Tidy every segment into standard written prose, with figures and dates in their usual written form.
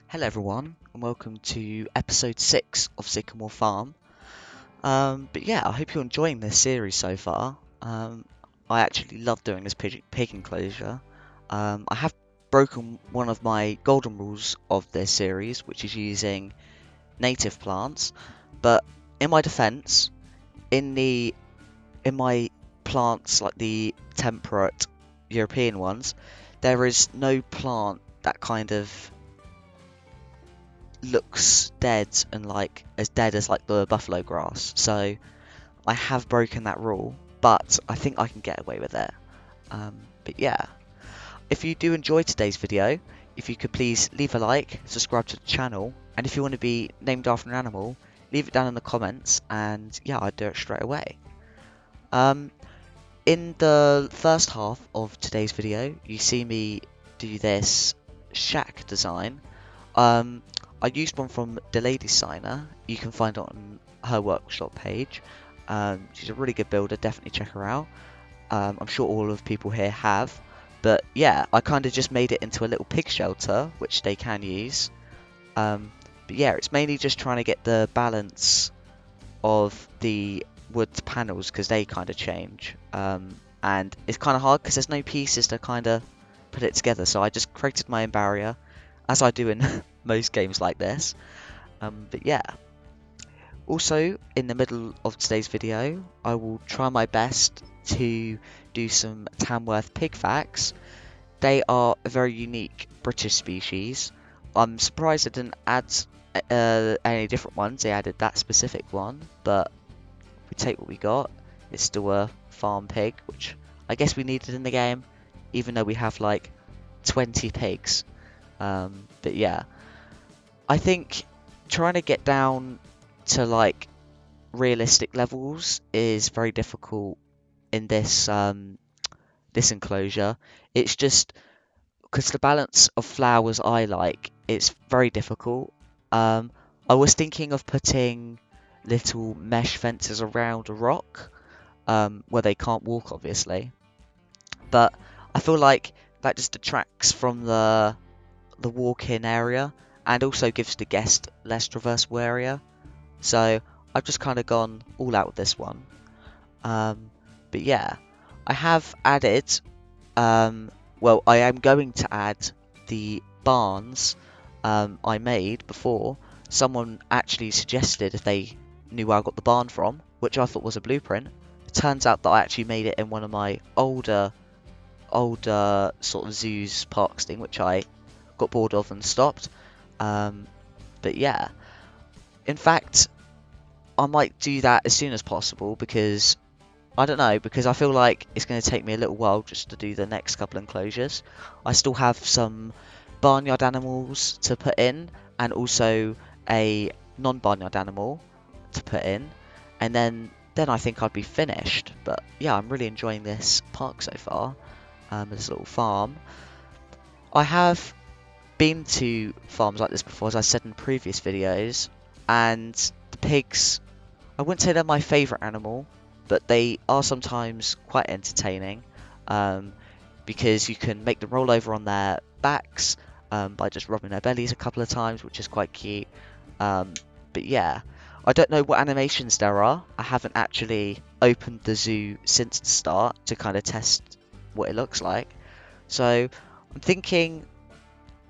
Hello everyone, and welcome to episode 6 of Sycamore Farm. But yeah, I hope you're enjoying this series so far. I actually love doing this pig enclosure. I have broken one of my golden rules of this series, which is using native plants. But in my defense, in my plants, like the temperate European ones, there is no plant that kind of looks dead and like as dead as like the buffalo grass. So I have broken that rule, but I think I can get away with it. But yeah, if you do enjoy today's video, if you could please leave a like, subscribe to the channel, and if you want to be named after an animal, leave it down in the comments, and yeah, I'd do it straight away. Um, in the first half of today's video, you see me do this shack design. Um, I used one from the Lady Signer. You can find it on her workshop page. She's a really good builder. Definitely check her out. I'm sure all of people here have. But yeah, I kind of just made it into a little pig shelter, which they can use. But yeah, it's mainly just trying to get the balance of the wood panels because they kind of change. And it's kind of hard because there's no pieces to kind of put it together. So I just created my own barrier, as I do in most games like this. But yeah. Also, in the middle of today's video, I will try my best to do some Tamworth pig facts. They are a very unique British species. I'm surprised I didn't add any different ones. They added that specific one, but we take what we got. It's still a farm pig, which I guess we needed in the game, even though we have like 20 pigs. But yeah, I think trying to get down to like realistic levels is very difficult in this enclosure. It's just because the balance of flowers I like, it's very difficult. I was thinking of putting little mesh fences around a rock, where they can't walk, obviously. But I feel like that just detracts from the walk-in area and also gives the guest less traversable area. So I've just kind of gone all out with this one. But yeah, I have added, well, I am going to add the barns I made before. Someone actually suggested if they knew where I got the barn from, which I thought was a blueprint. It turns out that I actually made it in one of my older sort of zoos parks thing, which I got bored of and stopped. But yeah, in fact, I might do that as soon as possible because I don't know, because I feel like it's going to take me a little while just to do the next couple enclosures. I still have some barnyard animals to put in and also a non-barnyard animal to put in, and then I think I'd be finished. But yeah, I'm really enjoying this park so far, this little farm. I have been to farms like this before, as I said in previous videos, and the pigs, I wouldn't say they're my favourite animal, but they are sometimes quite entertaining, because you can make them roll over on their backs by just rubbing their bellies a couple of times, which is quite cute. But yeah, I don't know what animations there are. I haven't actually opened the zoo since the start to kind of test what it looks like. So I'm thinking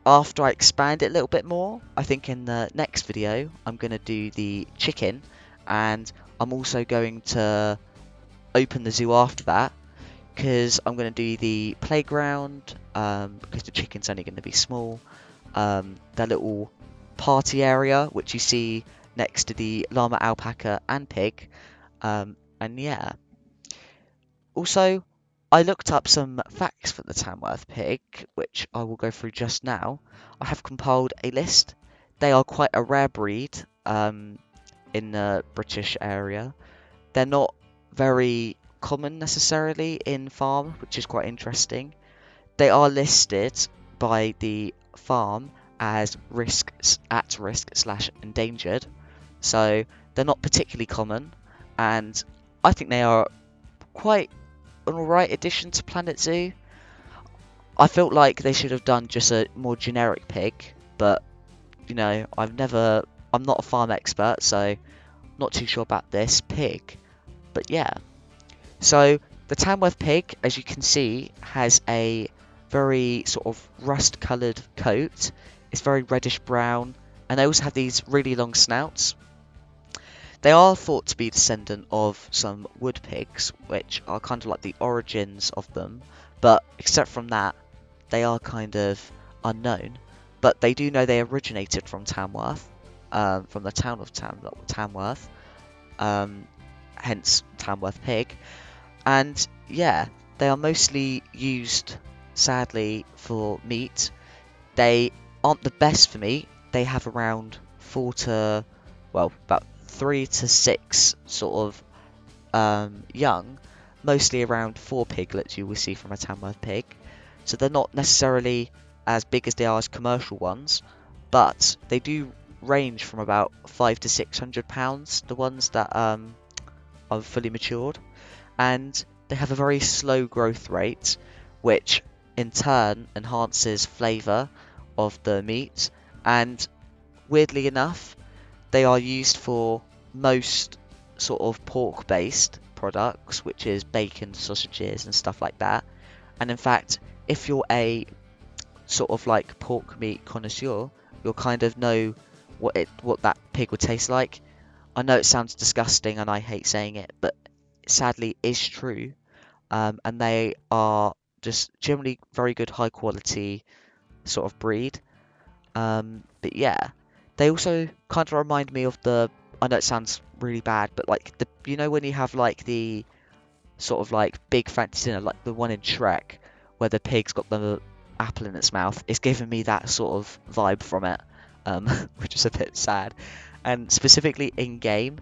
after I expand it a little bit more, I think in the next video I'm going to do the chicken, and I'm also going to open the zoo after that because I'm going to do the playground, because the chicken's only going to be small, their little party area which you see next to the llama, alpaca and pig, and yeah. Also, I looked up some facts for the Tamworth pig, which I will go through just now. I have compiled a list. They are quite a rare breed in the British area. They're not very common necessarily in farm, which is quite interesting. They are listed by the farm as at risk slash endangered, so they're not particularly common, and I think they are quite an alright addition to Planet Zoo. I felt like they should have done just a more generic pig, but I'm not a farm expert, so not too sure about this pig. But yeah, so the Tamworth pig, as you can see, has a very sort of rust-coloured coat. It's very reddish brown, and they also have these really long snouts. They are thought to be descendant of some wood pigs, which are kind of like the origins of them, but except from that, they are kind of unknown. But they do know they originated from Tamworth, from the town of Tamworth, um, hence Tamworth pig. And yeah, they are mostly used, sadly, for meat. They aren't the best for meat. They have around about 3 to 6 sort of young, mostly around 4 piglets you will see from a Tamworth pig. So they're not necessarily as big as they are as commercial ones, but they do range from about 500 to 600 pounds, the ones that are fully matured, and they have a very slow growth rate, which in turn enhances flavour of the meat. And weirdly enough, they are used for most sort of pork-based products, which is bacon, sausages, and stuff like that. And in fact, if you're a sort of like pork meat connoisseur, you'll kind of know what that pig would taste like. I know it sounds disgusting and I hate saying it, but sadly is true. And they are just generally very good, high quality sort of breed. But yeah, they also kind of remind me of the. I know it sounds really bad, but like when you have like the sort of like big fancy dinner, like the one in Shrek, where the pig's got the apple in its mouth. It's giving me that sort of vibe from it, which is a bit sad. And specifically in game,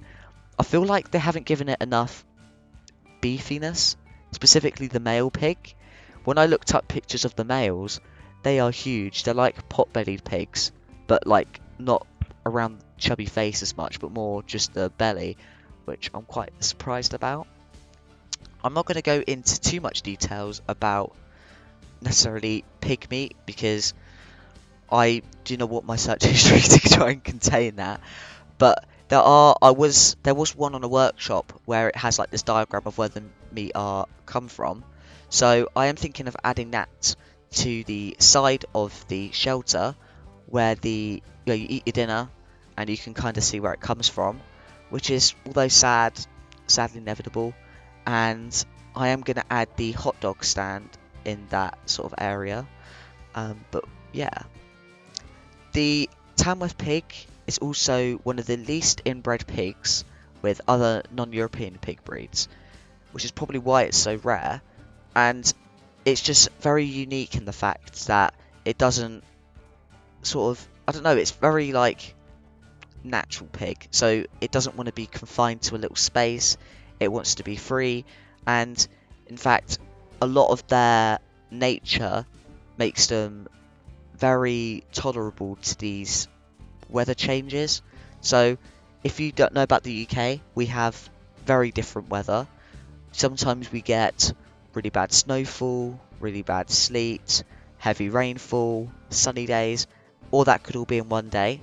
I feel like they haven't given it enough beefiness, specifically the male pig. When I looked up pictures of the males, they are huge. They're like pot-bellied pigs, but like not around chubby face as much, but more just the belly, which I'm quite surprised about. I'm not going to go into too much details about necessarily pig meat because I do not want my search history to try and contain that. But there was one on a workshop where it has like this diagram of where the meat are come from. So I am thinking of adding that to the side of the shelter where you eat your dinner and you can kind of see where it comes from, which is, although sadly inevitable. And I am going to add the hot dog stand in that sort of area. But yeah, the Tamworth pig is also one of the least inbred pigs with other non-European pig breeds, which is probably why it's so rare. And it's just very unique in the fact that it doesn't sort of, I don't know, it's very like natural pig. So it doesn't want to be confined to a little space. It wants to be free. And in fact, a lot of their nature makes them very tolerable to these weather changes. So if you don't know about the UK, we have very different weather. Sometimes we get really bad snowfall, really bad sleet, heavy rainfall, sunny days, or that could all be in one day.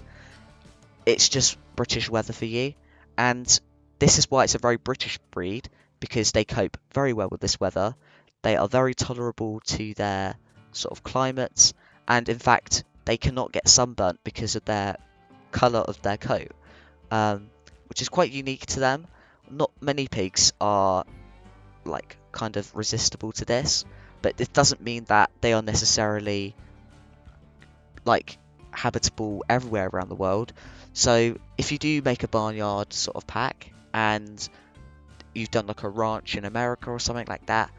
It's just British weather for you, and this is why it's a very British breed, because they cope very well with this weather. They are very tolerable to their sort of climates, and in fact they cannot get sunburnt because of their colour of their coat, which is quite unique to them. Not many pigs are like kind of resistible to this, but it doesn't mean that they are necessarily like habitable everywhere around the world. So if you do make a barnyard sort of pack and you've done like a ranch in America or something like that,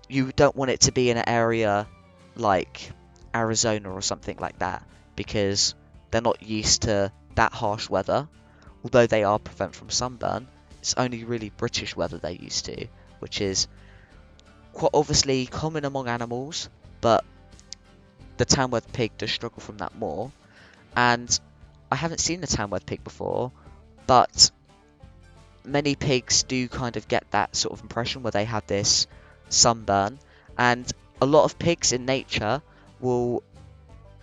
you don't want it to be in an area like Arizona or something like that, because they're not used to that harsh weather. Although they are prevent from sunburn, it's only really British weather they're used to, which is quite obviously common among animals, but the Tamworth pig does struggle from that more. And I haven't seen the Tamworth pig before, but many pigs do kind of get that sort of impression where they have this sunburn, and a lot of pigs in nature will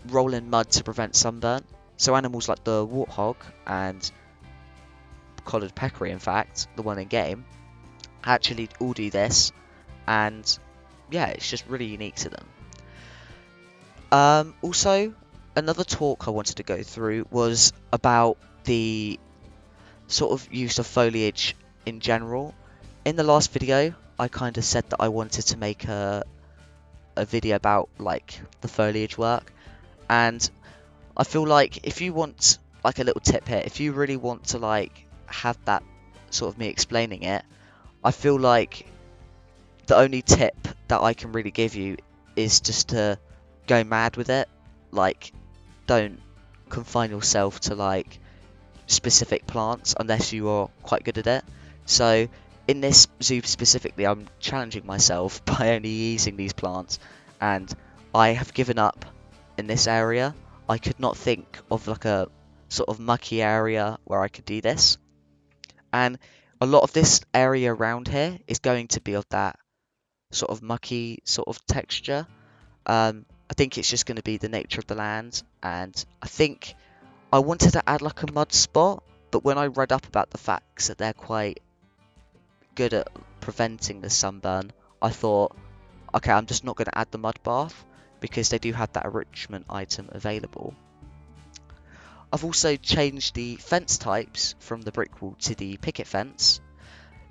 roll in mud to prevent sunburn. So animals like the warthog and collared peccary, in fact, the one in game, actually all do this, and yeah, it's just really unique to them. Also, another talk I wanted to go through was about the sort of use of foliage in general. In the last video, I kind of said that I wanted to make a video about like the foliage work, and I feel like if you want like a little tip here, if you really want to like have that sort of me explaining it, I feel like the only tip that I can really give you is just to go mad with it. Like, don't confine yourself to like specific plants unless you are quite good at it. So in this zoo specifically, I'm challenging myself by only using these plants, and I have given up in this area. I could not think of like a sort of mucky area where I could do this, and a lot of this area around here is going to be of that sort of mucky sort of texture. I think it's just going to be the nature of the land, and I think I wanted to add like a mud spot, but when I read up about the facts that they're quite good at preventing the sunburn, I thought, okay, I'm just not going to add the mud bath because they do have that enrichment item available. I've also changed the fence types from the brick wall to the picket fence.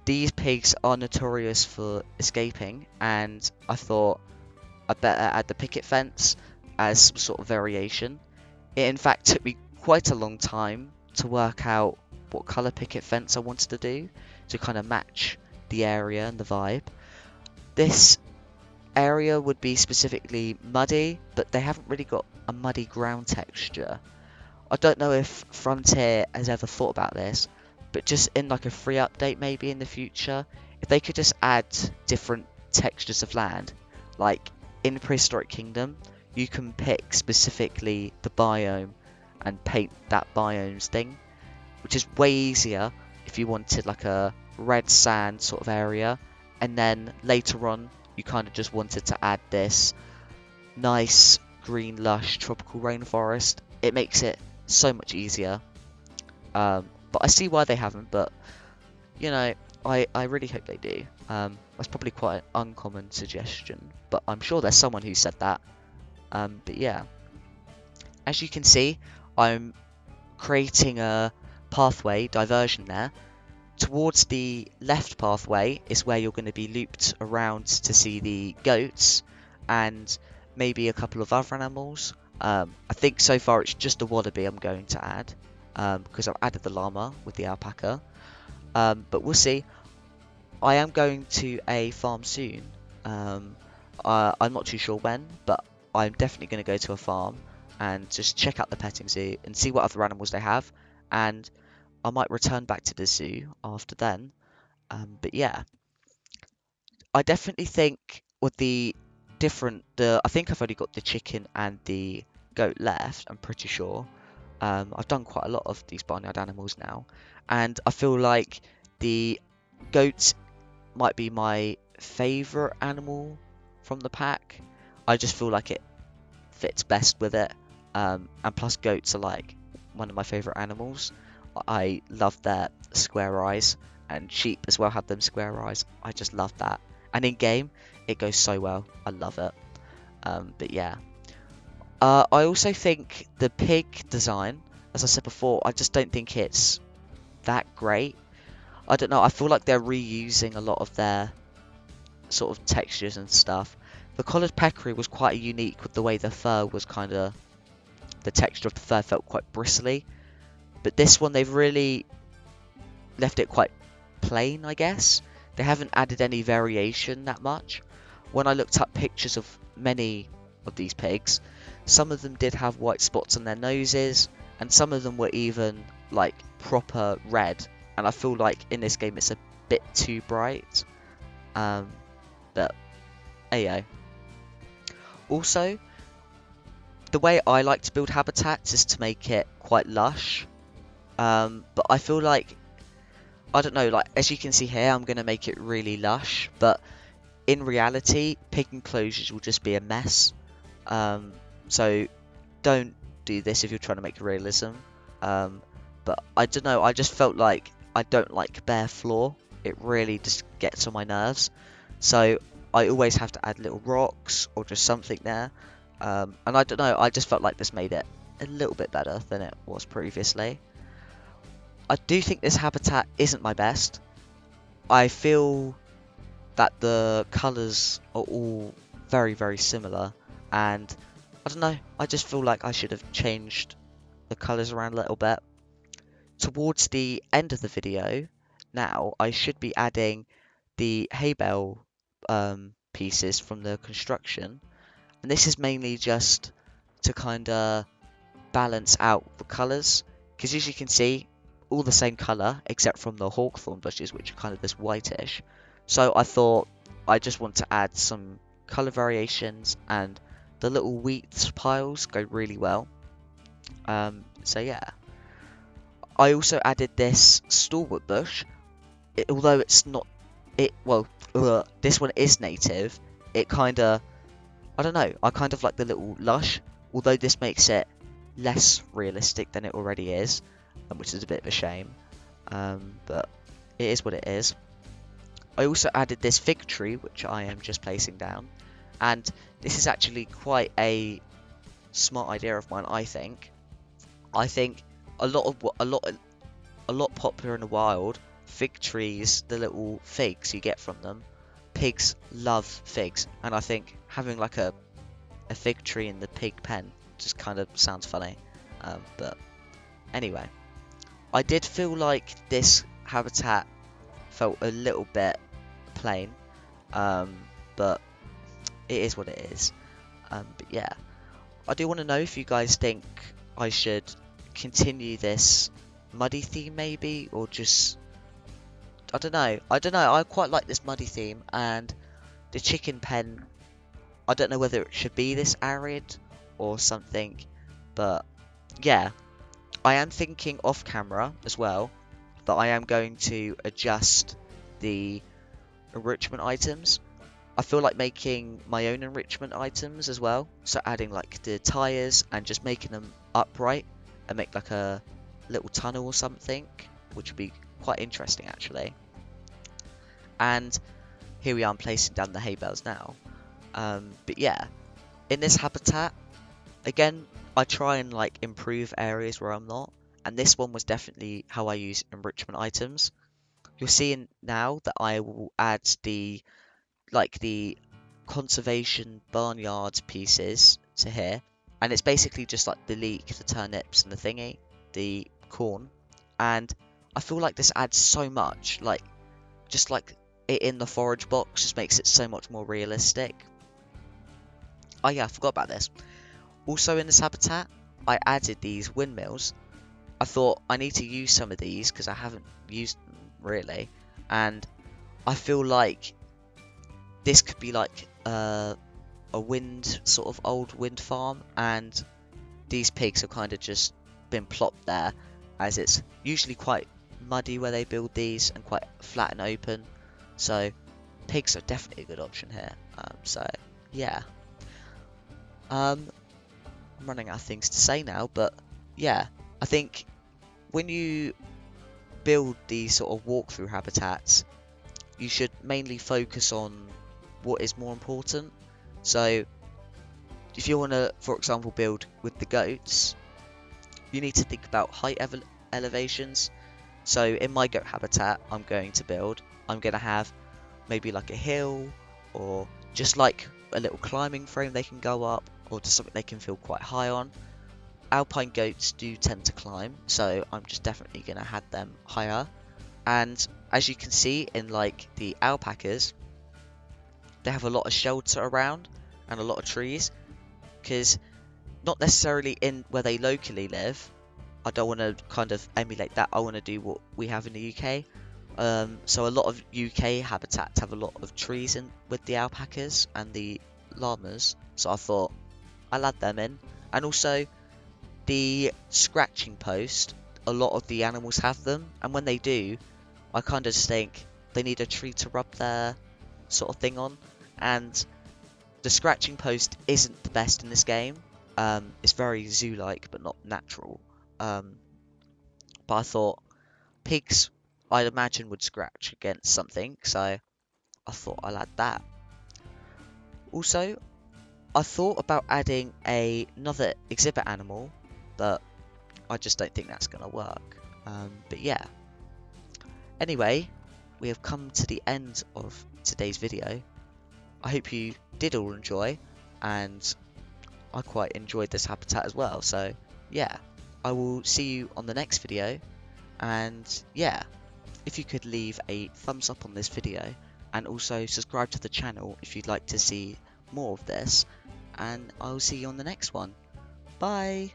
These pigs are notorious for escaping, and I thought I'd better add the picket fence as some sort of variation. It in fact took me quite a long time to work out what colour picket fence I wanted to do to kind of match the area and the vibe. This area would be specifically muddy, but they haven't really got a muddy ground texture. I don't know if Frontier has ever thought about this, but just in like a free update maybe in the future, if they could just add different textures of land, like in Prehistoric Kingdom, you can pick specifically the biome and paint that biome's thing, which is way easier if you wanted like a red sand sort of area, and then later on you kind of just wanted to add this nice green lush tropical rainforest. It makes it so much easier. But I see why they haven't, but you know, I really hope they do. That's probably quite an uncommon suggestion, but I'm sure there's someone who said that. But yeah, as you can see, I'm creating a pathway diversion there. Towards the left pathway is where you're going to be looped around to see the goats and maybe a couple of other animals. I think so far it's just a wallaby I'm going to add, because I've added the llama with the alpaca. But we'll see. I am going to a farm soon. I'm not too sure when, but I'm definitely going to go to a farm and just check out the petting zoo and see what other animals they have. And I might return back to the zoo after then. But yeah, I definitely think with the I think I've only got the chicken and the goat left, I'm pretty sure. I've done quite a lot of these barnyard animals now, and I feel like the goat might be my favourite animal from the pack. I just feel like it fits best with it, and plus goats are like one of my favourite animals. I love their square eyes, and sheep as well have them square eyes. I just love that, and in game it goes so well. I love it. But yeah, I also think the pig design, as I said before, I just don't think it's that great. I don't know, I feel like they're reusing a lot of their sort of textures and stuff. The collared peccary was quite unique with the way the fur was kind of, the texture of the fur felt quite bristly. But this one, they've really left it quite plain, I guess. They haven't added any variation that much. When I looked up pictures of many of these pigs, some of them did have white spots on their noses, and some of them were even like proper red. And I feel like in this game it's a bit too bright. But ayo. Also, the way I like to build habitats is to make it quite lush. But I feel like, I don't know, like as you can see here, I'm going to make it really lush, but in reality, pig enclosures will just be a mess. So don't do this if you're trying to make realism. But I don't know, I just felt like I don't like bare floor. It really just gets on my nerves. So I always have to add little rocks or just something there. And I don't know, I just felt like this made it a little bit better than it was previously. I do think this habitat isn't my best. I feel that the colours are all very, very similar, and I don't know, I just feel like I should have changed the colours around a little bit. Towards the end of the video, now, I should be adding the hay bale pieces from the construction, and this is mainly just to kind of balance out the colours, because as you can see, all the same colour except from the hawthorn bushes, which are kind of this whitish. So I thought I just want to add some colour variations, and the little wheat piles go really well. So yeah. I also added this stalwart bush. Although it's not, this one is native. It kind of, I don't know, I kind of like the little lush. Although this makes it less realistic than it already is, which is a bit of a shame. But it is what it is. I also added this fig tree, which I am just placing down, and this is actually quite a smart idea of mine. I think a lot popular in the wild. Fig trees, the little figs you get from them. Pigs love figs, and I think having like a fig tree in the pig pen just kind of sounds funny. But anyway, I did feel like this habitat felt a little bit plain, but it is what it is. But yeah, I do want to know if you guys think I should continue this muddy theme maybe, or just, I don't know, I quite like this muddy theme, and the chicken pen, I don't know whether it should be this arid or something, but yeah, I am thinking off camera as well that I am going to adjust the enrichment items. I feel like making my own enrichment items as well, so adding like the tyres and just making them upright and make like a little tunnel or something, which would be quite interesting actually. And here we are, I'm placing down the hay bales now. But yeah, in this habitat, again, I try and like improve areas where I'm not, and this one was definitely how I use enrichment items. You're seeing now that I will add the conservation barnyard pieces to here, and it's basically just like the leek, the turnips, and the thingy, the corn, and I feel like this adds so much, like just like it in the forage box just makes it so much more realistic. Oh yeah, I forgot about this. Also in this habitat, I added these windmills. I thought I need to use some of these because I haven't used them really, and I feel like this could be like a wind, sort of old wind farm, and these pigs have kind of just been plopped there, as it's usually quite muddy where they build these and quite flat and open, so pigs are definitely a good option here. So yeah, I'm running out of things to say now, but yeah, I think when you build these sort of walkthrough habitats, you should mainly focus on what is more important. So if you want to, for example, build with the goats, you need to think about height elevations. So in my goat habitat I'm going to have maybe like a hill, or just like a little climbing frame they can go up, or just something they can feel quite high on. Alpine goats do tend to climb, so I'm just definitely going to have them higher. And as you can see in like the alpacas, they have a lot of shelter around and a lot of trees, because not necessarily in where they locally live. I don't want to kind of emulate that. I want to do what we have in the UK. So a lot of UK habitats have a lot of trees in with the alpacas and the llamas, so I thought I'll add them in. And also the scratching post, a lot of the animals have them, and when they do, I kind of just think they need a tree to rub their sort of thing on, and the scratching post isn't the best in this game. It's very zoo-like, but not natural. But I thought pigs, I'd imagine, would scratch against something, so I thought I'll add that. Also, I thought about adding another exhibit animal, but I just don't think that's going to work. But yeah. Anyway, we have come to the end of today's video. I hope you did all enjoy, and I quite enjoyed this habitat as well. So yeah, I will see you on the next video. And yeah, if you could leave a thumbs up on this video and also subscribe to the channel if you'd like to see more of this, and I'll see you on the next one. Bye!